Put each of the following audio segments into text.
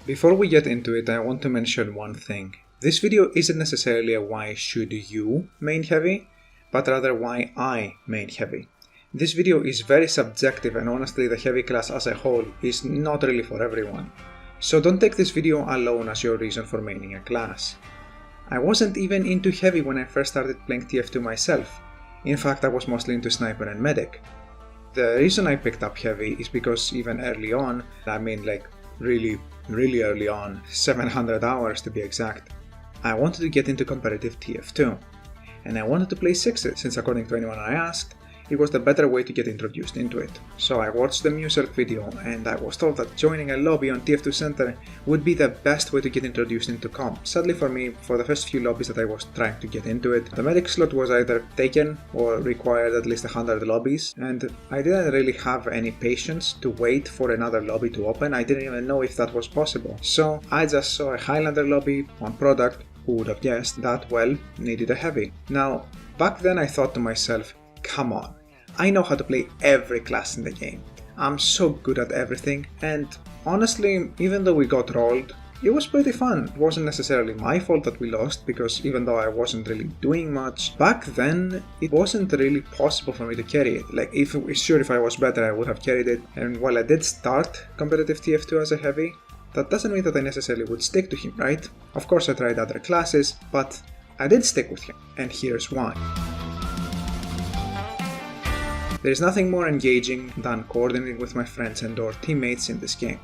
Before we get into it, I want to mention one thing. This video isn't necessarily a why should you main heavy, but rather why I main heavy. This video is very subjective and honestly the heavy class as a whole is not really for everyone. So don't take this video alone as your reason for maining a class. I wasn't even into heavy when I first started playing TF2 myself. In fact, I was mostly into sniper and medic. The reason I picked up heavy is because even early on, I mean like really early on, 700 hours to be exact, I wanted to get into competitive TF2. And I wanted to play sixes since according to anyone I asked, it was the better way to get introduced into it. So I watched the Muserk video and I was told that joining a lobby on TF2 Center would be the best way to get introduced into comp. Sadly for me, for the first few lobbies that I was trying to get into it, the medic slot was either taken or required at least 100 lobbies, and I didn't really have any patience to wait for another lobby to open. I didn't even know if that was possible. So I just saw a Highlander lobby on product, who would have guessed that, well, needed a heavy. Now, back then I thought to myself, come on, I know how to play every class in the game. I'm so good at everything, and honestly, even though we got rolled, it was pretty fun. It wasn't necessarily my fault that we lost, because even though I wasn't really doing much, back then it wasn't really possible for me to carry it. Like, if I was better I would have carried it, and while I did start competitive TF2 as a heavy, that doesn't mean that I necessarily would stick to him, right? Of course I tried other classes, but I did stick with him, and here's why. There is nothing more engaging than coordinating with my friends and or teammates in this game.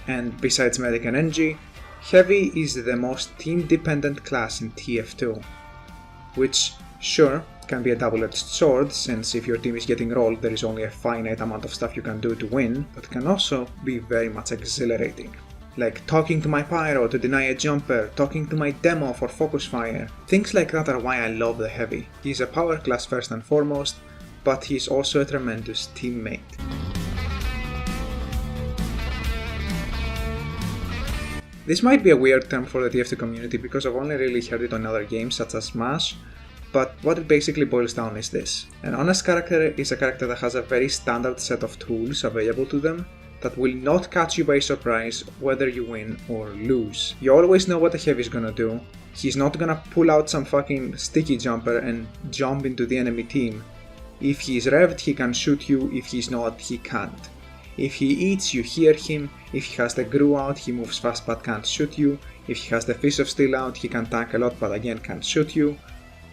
And besides medic and NG, heavy is the most team-dependent class in TF2, which, sure, can be a double-edged sword, since if your team is getting rolled there is only a finite amount of stuff you can do to win, but can also be very much exhilarating. Like talking to my pyro to deny a jumper, talking to my demo for focus fire. Things like that are why I love the heavy. He's a power class first and foremost, but he's also a tremendous teammate. This might be a weird term for the TF2 community because I've only really heard it on other games such as Smash, but what it basically boils down is this. An honest character is a character that has a very standard set of tools available to them that will not catch you by surprise whether you win or lose. You always know what the heavy is gonna do. He's not gonna pull out some fucking sticky jumper and jump into the enemy team. If he's revved, he can shoot you, if he's not, he can't. If he eats, you hear him, if he has the Gru out, he moves fast but can't shoot you, if he has the Fist of Steel out, he can tank a lot but again can't shoot you,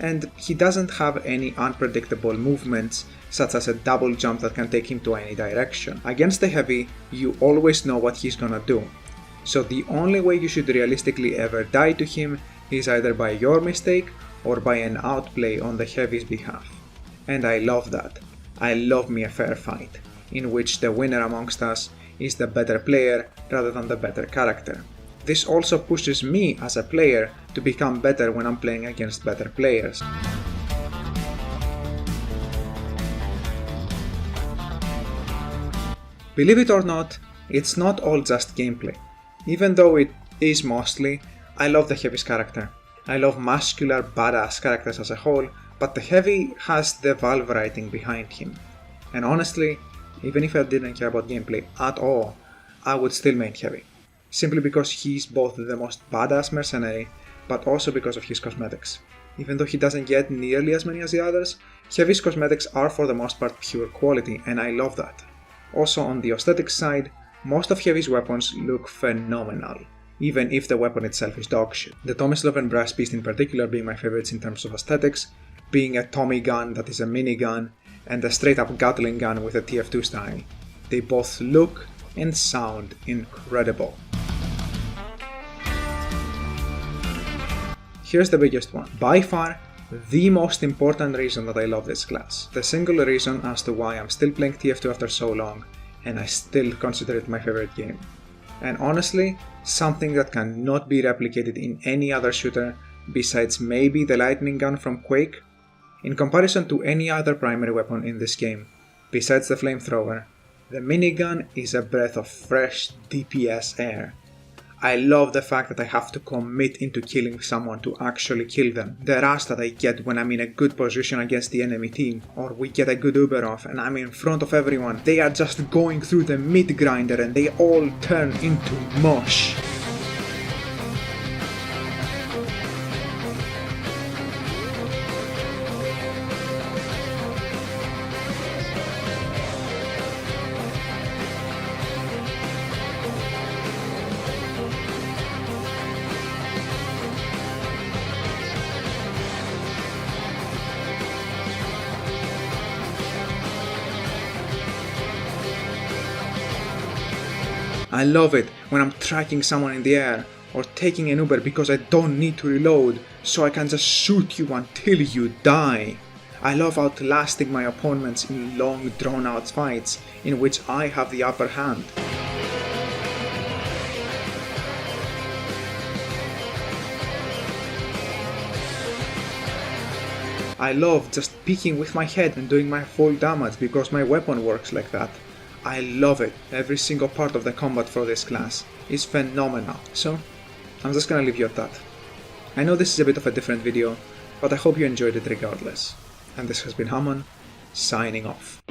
and he doesn't have any unpredictable movements, such as a double jump that can take him to any direction. Against the heavy, you always know what he's gonna do, so the only way you should realistically ever die to him is either by your mistake or by an outplay on the heavy's behalf. And I love that. I love me a fair fight, in which the winner amongst us is the better player rather than the better character. This also pushes me as a player to become better when I'm playing against better players. Believe it or not, it's not all just gameplay. Even though it is mostly, I love the heavy's character. I love muscular, badass characters as a whole, but the heavy has the Valve writing behind him. And honestly, even if I didn't care about gameplay at all, I would still main heavy. Simply because he's both the most badass mercenary, but also because of his cosmetics. Even though he doesn't get nearly as many as the others, heavy's cosmetics are for the most part pure quality, and I love that. Also on the aesthetics side, most of heavy's weapons look phenomenal, even if the weapon itself is dogshit. The Tomislav and Brass Beast in particular being my favorites in terms of aesthetics, being a Tommy gun that is a minigun, and a straight up Gatling gun with a TF2 style. They both look and sound incredible. Here's the biggest one. By far, the most important reason that I love this class. The single reason as to why I'm still playing TF2 after so long, and I still consider it my favorite game. And honestly, something that cannot be replicated in any other shooter besides maybe the lightning gun from Quake. In comparison to any other primary weapon in this game, besides the flamethrower, the minigun is a breath of fresh DPS air. I love the fact that I have to commit into killing someone to actually kill them. The rush that I get when I'm in a good position against the enemy team, or we get a good Uber off and I'm in front of everyone. They are just going through the meat grinder and they all turn into mush. I love it when I'm tracking someone in the air, or taking an Uber because I don't need to reload, so I can just shoot you until you die. I love outlasting my opponents in long drawn out fights, in which I have the upper hand. I love just peeking with my head and doing my full damage because my weapon works like that. I love it. Every single part of the combat for this class is phenomenal. So, I'm just gonna leave you at that. I know this is a bit of a different video, but I hope you enjoyed it regardless. And this has been Haman, signing off.